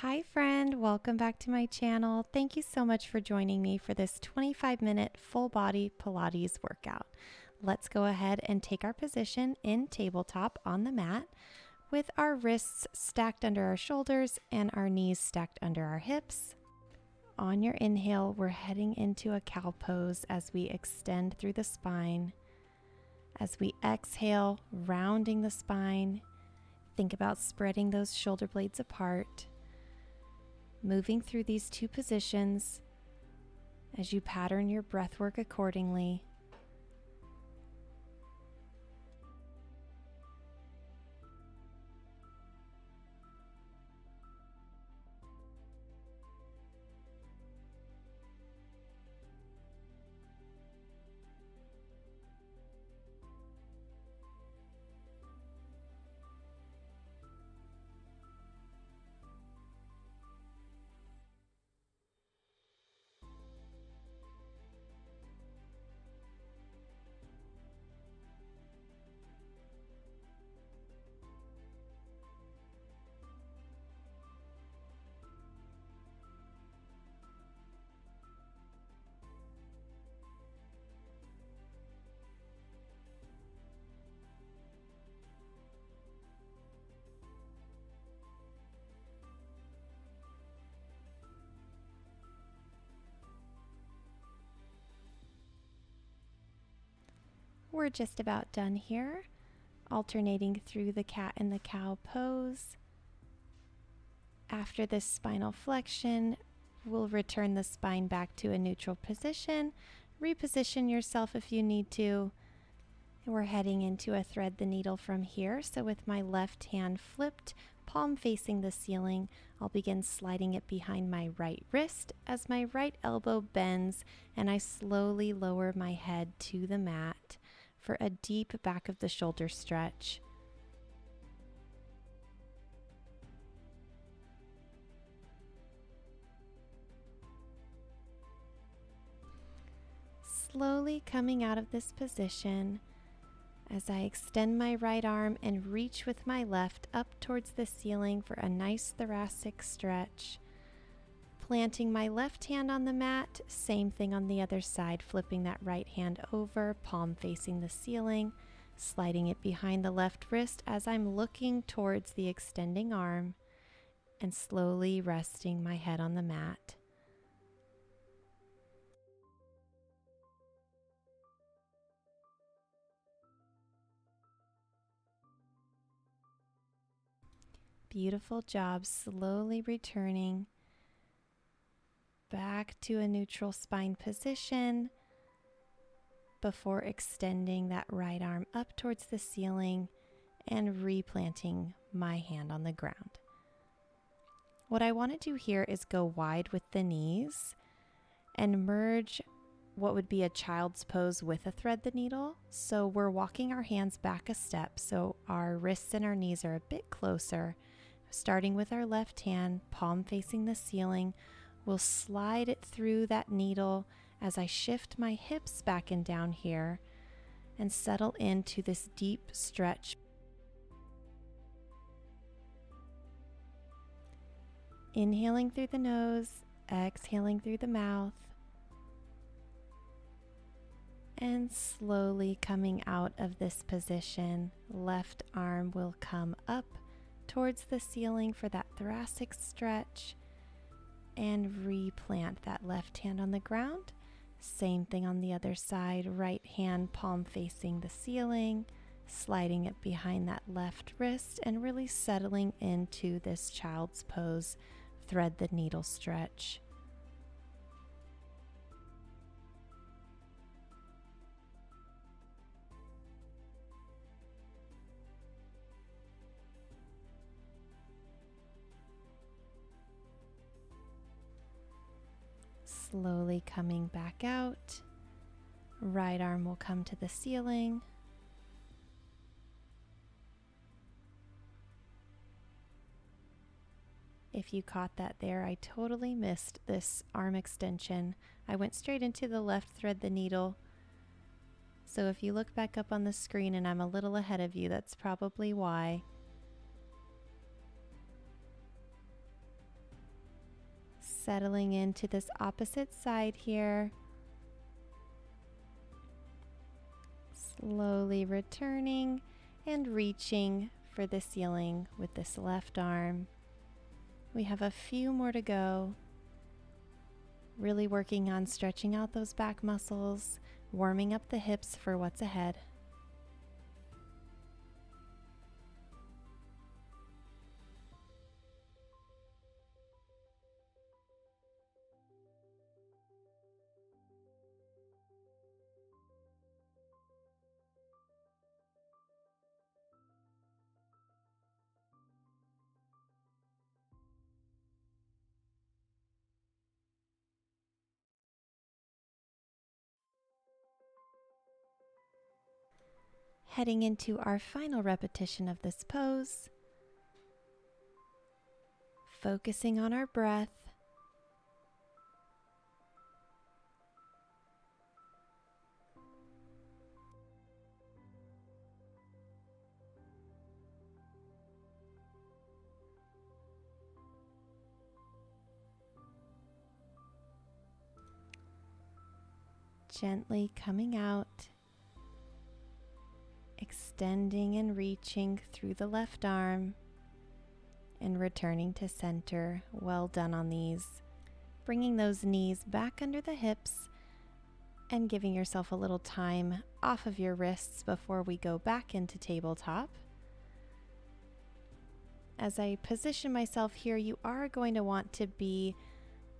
Hi friend, welcome back to my channel. Thank you so much for joining me for this 25-minute full body Pilates workout. Let's go ahead and take our position in tabletop on the mat with our wrists stacked under our shoulders and our knees stacked under our hips. On your inhale, we're heading into a cow pose as we extend through the spine. As we exhale, rounding the spine, think about spreading those shoulder blades apart. Moving through these two positions as you pattern your breath work accordingly. We're just about done here, alternating through the cat and the cow pose. After this spinal flexion, we'll return the spine back to a neutral position. Reposition yourself if you need to. We're heading into a thread the needle from here. So with my left hand flipped, palm facing the ceiling, I'll begin sliding it behind my right wrist as my right elbow bends and I slowly lower my head to the mat for a deep back of the shoulder stretch. Slowly coming out of this position as I extend my right arm and reach with my left up towards the ceiling for a nice thoracic stretch. Planting my left hand on the mat, same thing on the other side, flipping that right hand over, palm facing the ceiling, sliding it behind the left wrist as I'm looking towards the extending arm, and slowly resting my head on the mat. Beautiful job, slowly returning back to a neutral spine position before extending that right arm up towards the ceiling and replanting my hand on the ground. What I want to do here is go wide with the knees and merge what would be a child's pose with a thread the needle. So we're walking our hands back a step so our wrists and our knees are a bit closer. Starting with our left hand, palm facing the ceiling, we'll slide it through that needle as I shift my hips back and down here and settle into this deep stretch. Inhaling through the nose, exhaling through the mouth, and slowly coming out of this position. Left arm will come up towards the ceiling for that thoracic stretch and replant that left hand on the ground. Same thing on the other side, right hand palm facing the ceiling, sliding it behind that left wrist and really settling into this child's pose, thread the needle stretch. Slowly coming back out. Right arm will come to the ceiling. If you caught that there, I totally missed this arm extension. I went straight into the left thread the needle. So if you look back up on the screen and I'm a little ahead of you, that's probably why. Settling into this opposite side here. Slowly returning and reaching for the ceiling with this left arm. We have a few more to go. Really working on stretching out those back muscles, warming up the hips for what's ahead. Heading into our final repetition of this pose, focusing on our breath. Gently coming out, extending and reaching through the left arm, and returning to center. Well done on these. Bringing those knees back under the hips and giving yourself a little time off of your wrists before we go back into tabletop. As I position myself here, you are going to want to be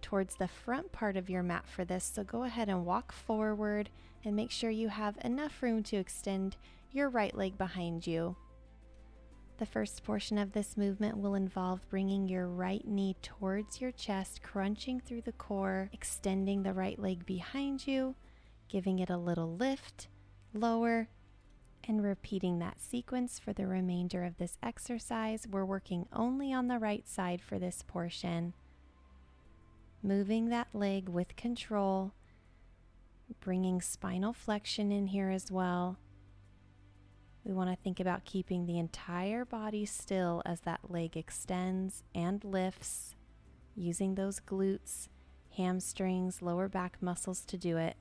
towards the front part of your mat for this, so go ahead and walk forward and make sure you have enough room to extend your right leg behind you. The first portion of this movement will involve bringing your right knee towards your chest, crunching through the core, extending the right leg behind you, giving it a little lift, lower, and repeating that sequence for the remainder of this exercise. We're working only on the right side for this portion. Moving that leg with control, bringing spinal flexion in here as well. We want to think about keeping the entire body still as that leg extends and lifts, using those glutes, hamstrings, lower back muscles to do it.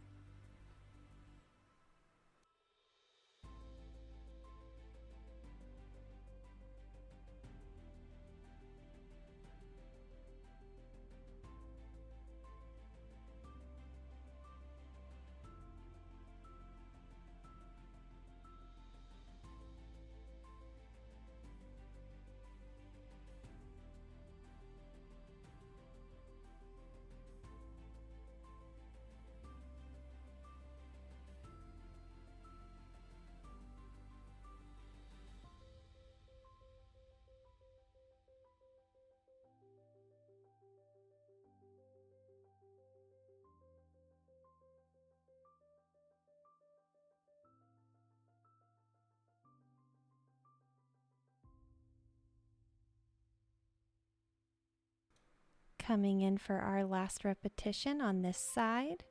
Coming in for our last repetition on this side.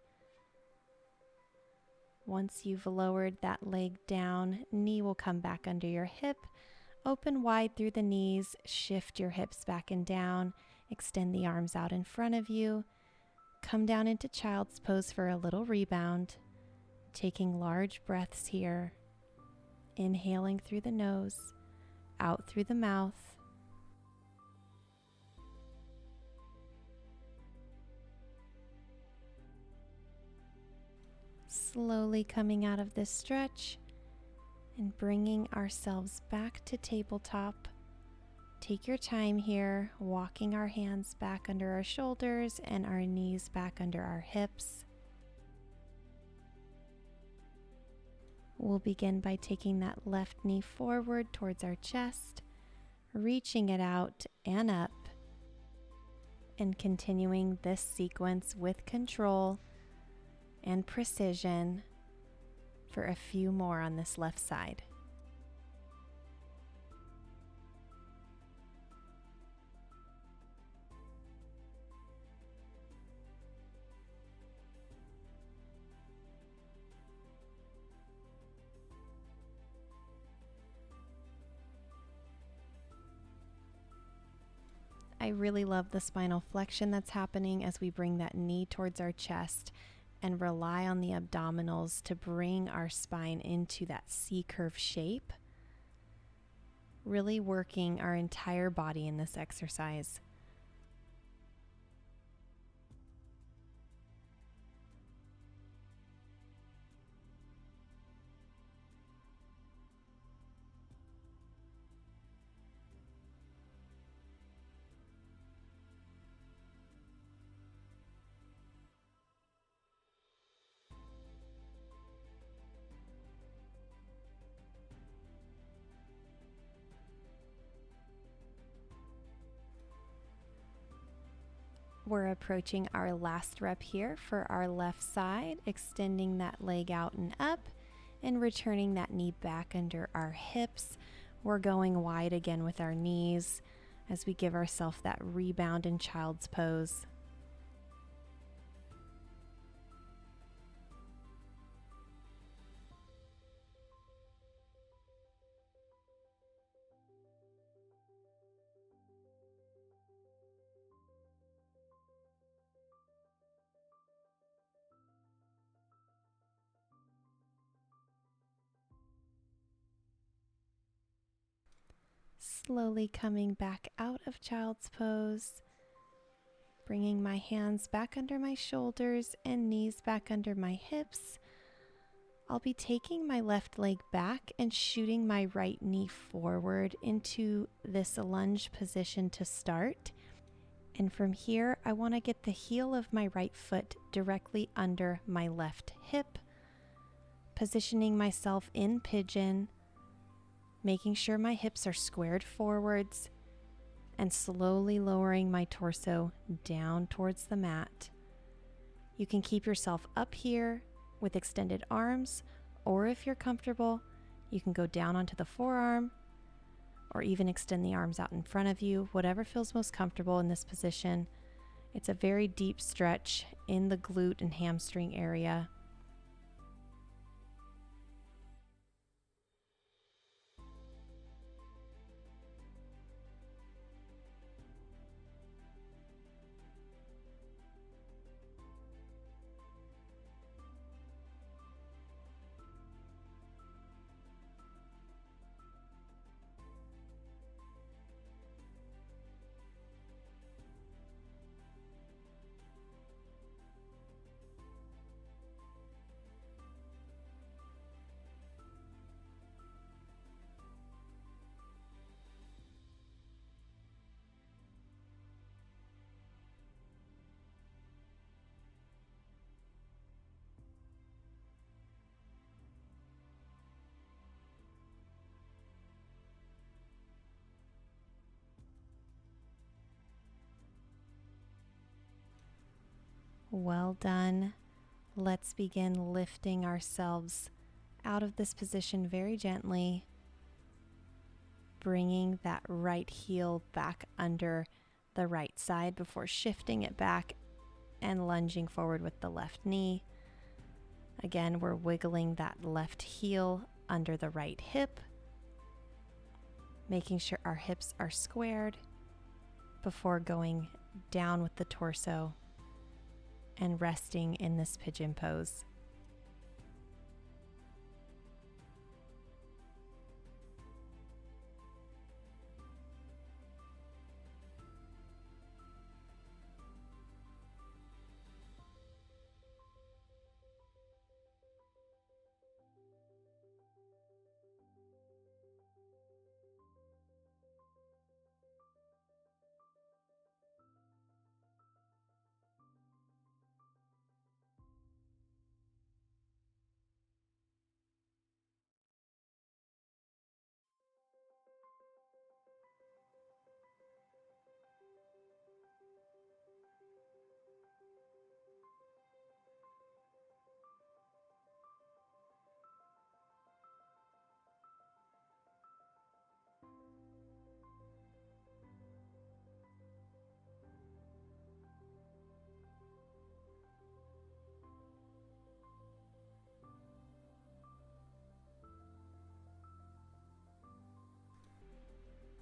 Once you've lowered that leg down, knee will come back under your hip. Open wide through the knees, shift your hips back and down, extend the arms out in front of you. Come down into child's pose for a little rebound, taking large breaths here. Inhaling through the nose, out through the mouth. Slowly coming out of this stretch and bringing ourselves back to tabletop. Take your time here, walking our hands back under our shoulders and our knees back under our hips. We'll begin by taking that left knee forward towards our chest, reaching it out and up, and continuing this sequence with control and precision for a few more on this left side. I really love the spinal flexion that's happening as we bring that knee towards our chest and rely on the abdominals to bring our spine into that C-curve shape. Really working our entire body in this exercise. We're approaching our last rep here for our left side, extending that leg out and up and returning that knee back under our hips. We're going wide again with our knees as we give ourselves that rebound in child's pose. Slowly coming back out of child's pose, bringing my hands back under my shoulders and knees back under my hips. I'll be taking my left leg back and shooting my right knee forward into this lunge position to start. And from here, I want to get the heel of my right foot directly under my left hip, positioning myself in pigeon, making sure my hips are squared forwards, and slowly lowering my torso down towards the mat. You can keep yourself up here with extended arms, or if you're comfortable, you can go down onto the forearm, or even extend the arms out in front of you, whatever feels most comfortable in this position. It's a very deep stretch in the glute and hamstring area. Well done. Let's begin lifting ourselves out of this position very gently, bringing that right heel back under the right side before shifting it back and lunging forward with the left knee. Again, we're wiggling that left heel under the right hip, making sure our hips are squared before going down with the torso and resting in this pigeon pose.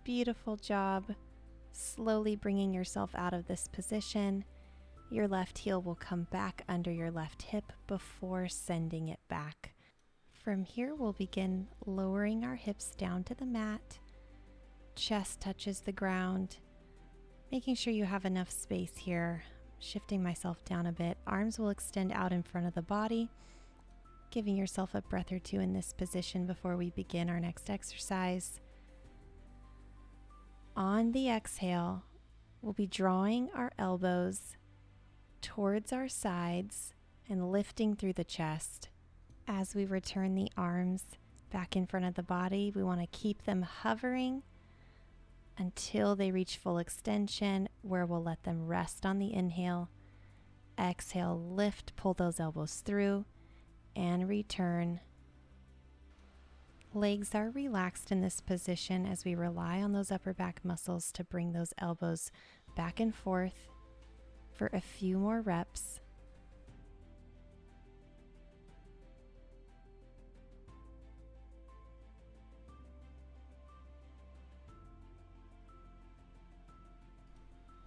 Beautiful job. Slowly bringing yourself out of this position, your left heel will come back under your left hip before sending it back. From here, we'll begin lowering our hips down to the mat. Chest touches the ground, making sure you have enough space here. Shifting myself down a bit, arms will extend out in front of the body, giving yourself a breath or two in this position before we begin our next exercise. On the exhale, we'll be drawing our elbows towards our sides and lifting through the chest. As we return the arms back in front of the body, we want to keep them hovering until they reach full extension, where we'll let them rest on the inhale. Exhale, lift, pull those elbows through, and return. Legs are relaxed in this position as we rely on those upper back muscles to bring those elbows back and forth for a few more reps.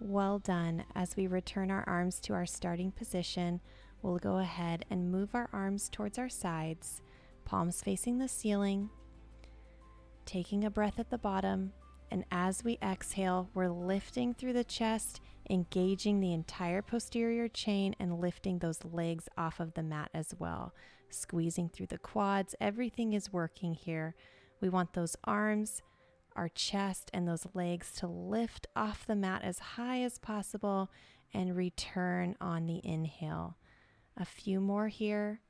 Well done. As we return our arms to our starting position, we'll go ahead and move our arms towards our sides, palms facing the ceiling, taking a breath at the bottom. And as we exhale, we're lifting through the chest, engaging the entire posterior chain and lifting those legs off of the mat as well. Squeezing through the quads. Everything is working here. We want those arms, our chest, and those legs to lift off the mat as high as possible and return on the inhale. A few more here.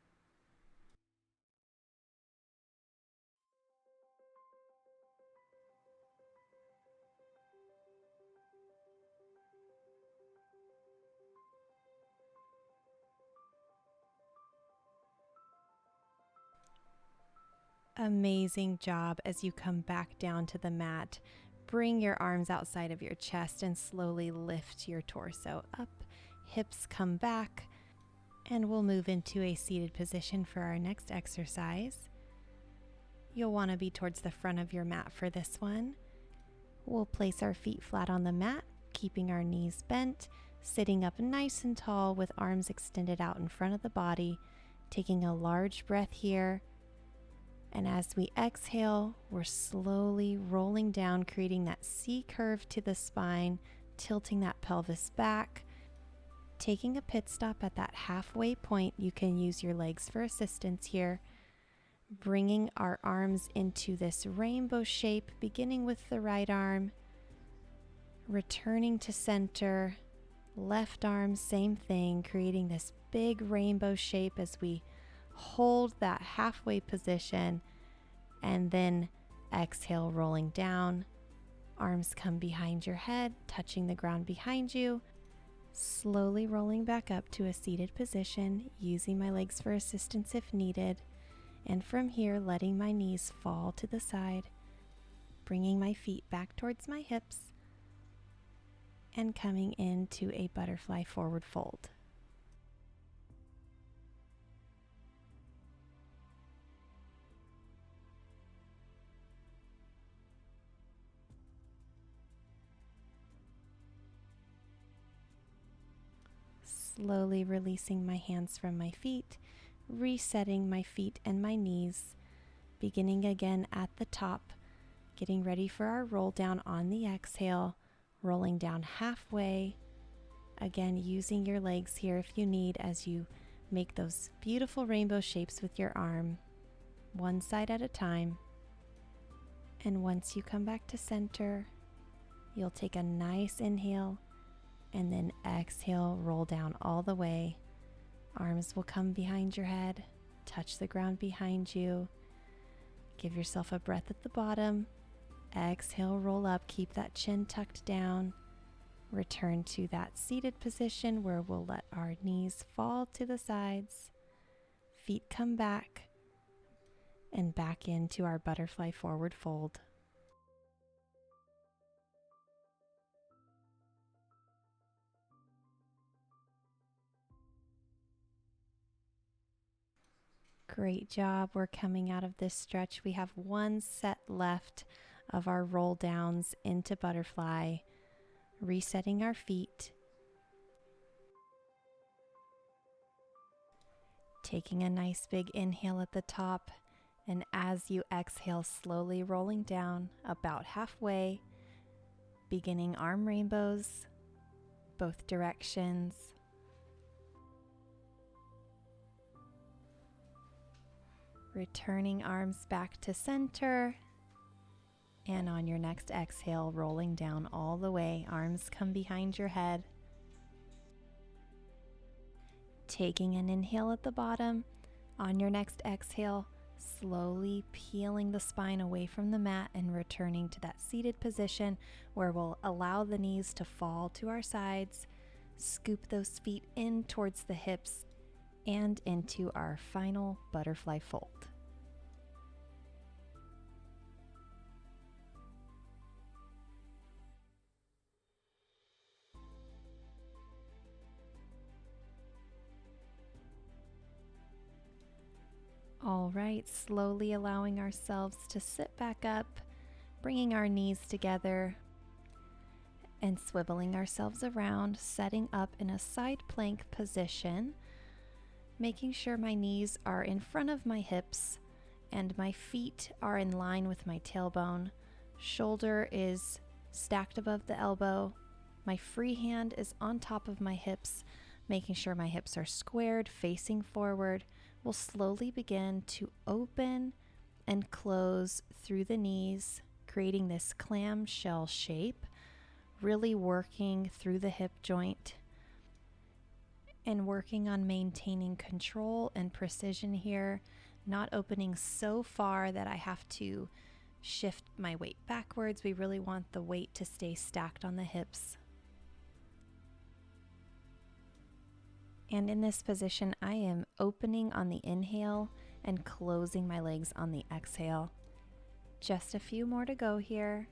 Amazing job. As you come back down to the mat, bring your arms outside of your chest and slowly lift your torso up. Hips come back, and we'll move into a seated position for our next exercise. You'll want to be towards the front of your mat for this one. We'll place our feet flat on the mat, keeping our knees bent, sitting up nice and tall with arms extended out in front of the body, taking a large breath here. And as we exhale, we're slowly rolling down, creating that C curve to the spine, tilting that pelvis back. Taking a pit stop at that halfway point, you can use your legs for assistance here. Bringing our arms into this rainbow shape, beginning with the right arm. Returning to center. Left arm, same thing, creating this big rainbow shape as we hold that halfway position, and then exhale, rolling down. Arms come behind your head, touching the ground behind you. Slowly rolling back up to a seated position, using my legs for assistance if needed. And from here, letting my knees fall to the side, bringing my feet back towards my hips, and coming into a butterfly forward fold. Slowly releasing my hands from my feet, resetting my feet and my knees, beginning again at the top, getting ready for our roll down on the exhale, rolling down halfway. Again, using your legs here if you need as you make those beautiful rainbow shapes with your arm, one side at a time. And once you come back to center, you'll take a nice inhale and then exhale, roll down all the way. Arms will come behind your head, touch the ground behind you. Give yourself a breath at the bottom. Exhale, roll up, keep that chin tucked down. Return to that seated position where we'll let our knees fall to the sides. Feet come back and back into our butterfly forward fold. Great job. We're coming out of this stretch. We have one set left of our roll downs into butterfly. resetting our feet, taking a nice big inhale at the top, and as you exhale, slowly rolling down about halfway, beginning arm rainbows, both directions. Returning arms back to center, and on your next exhale, rolling down all the way, arms come behind your head. Taking an inhale at the bottom, on your next exhale, slowly peeling the spine away from the mat and returning to that seated position where we'll allow the knees to fall to our sides, scoop those feet in towards the hips and into our final butterfly fold. All right, slowly allowing ourselves to sit back up, bringing our knees together and swiveling ourselves around, setting up in a side plank position, making sure my knees are in front of my hips and my feet are in line with my tailbone. Shoulder is stacked above the elbow. My free hand is on top of my hips, making sure my hips are squared, facing forward. We'll slowly begin to open and close through the knees, creating this clamshell shape, really working through the hip joint and working on maintaining control and precision here, not opening so far that I have to shift my weight backwards. We really want the weight to stay stacked on the hips. And in this position, I am opening on the inhale and closing my legs on the exhale. Just a few more to go here.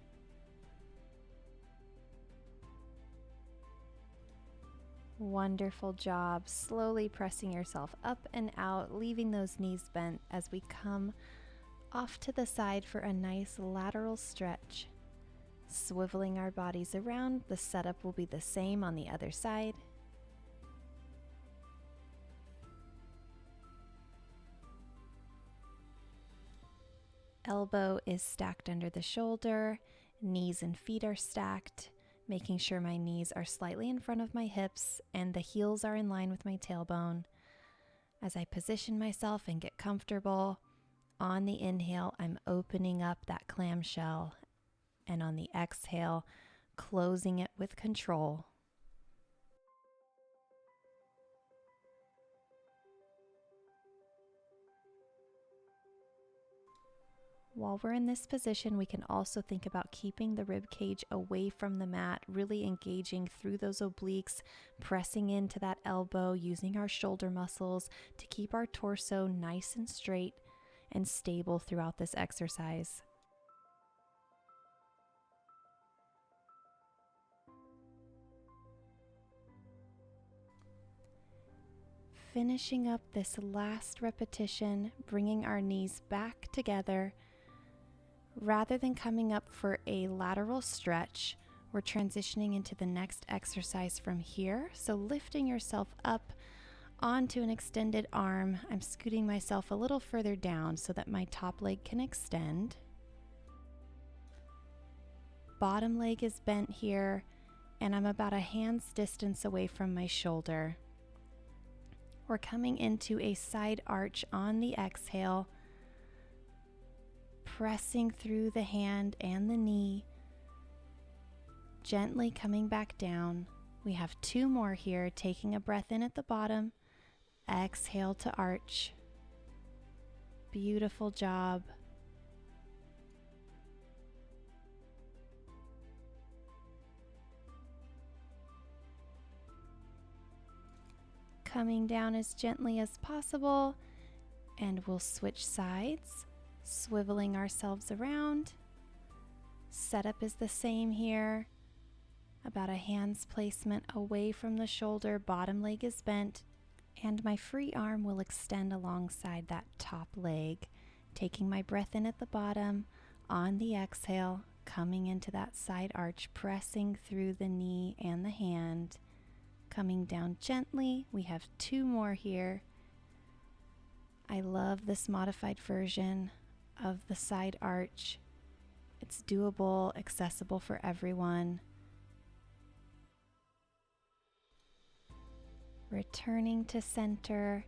Wonderful job. Slowly pressing yourself up and out, leaving those knees bent as we come off to the side for a nice lateral stretch. Swiveling our bodies around, the setup will be the same on the other side. Elbow is stacked under the shoulder, knees and feet are stacked, making sure my knees are slightly in front of my hips and the heels are in line with my tailbone. As I position myself and get comfortable, on the inhale, I'm opening up that clamshell, and on the exhale, closing it with control. While we're in this position, we can also think about keeping the rib cage away from the mat, really engaging through those obliques, pressing into that elbow, using our shoulder muscles to keep our torso nice and straight and stable throughout this exercise. Finishing up this last repetition, bringing our knees back together. Rather than coming up for a lateral stretch, we're transitioning into the next exercise from here. So lifting yourself up onto an extended arm, I'm scooting myself a little further down so that my top leg can extend. Bottom leg is bent here, and I'm about a hand's distance away from my shoulder. We're coming into a side arch on the exhale, pressing through the hand and the knee, gently coming back down. We have two more here, taking a breath in at the bottom, exhale to arch. Beautiful job. Coming down as gently as possible, and we'll switch sides. Swiveling ourselves around. Setup is the same here. About a hand's placement away from the shoulder, bottom leg is bent, and my free arm will extend alongside that top leg. Taking my breath in at the bottom, on the exhale, coming into that side arch, pressing through the knee and the hand, coming down gently. We have 2 more here. I love this modified version of the side arch. It's doable, accessible for everyone. Returning to center,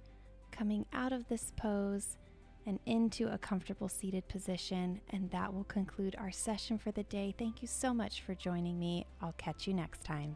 coming out of this pose and into a comfortable seated position. And that will conclude our session for the day. Thank you so much for joining me. I'll catch you next time.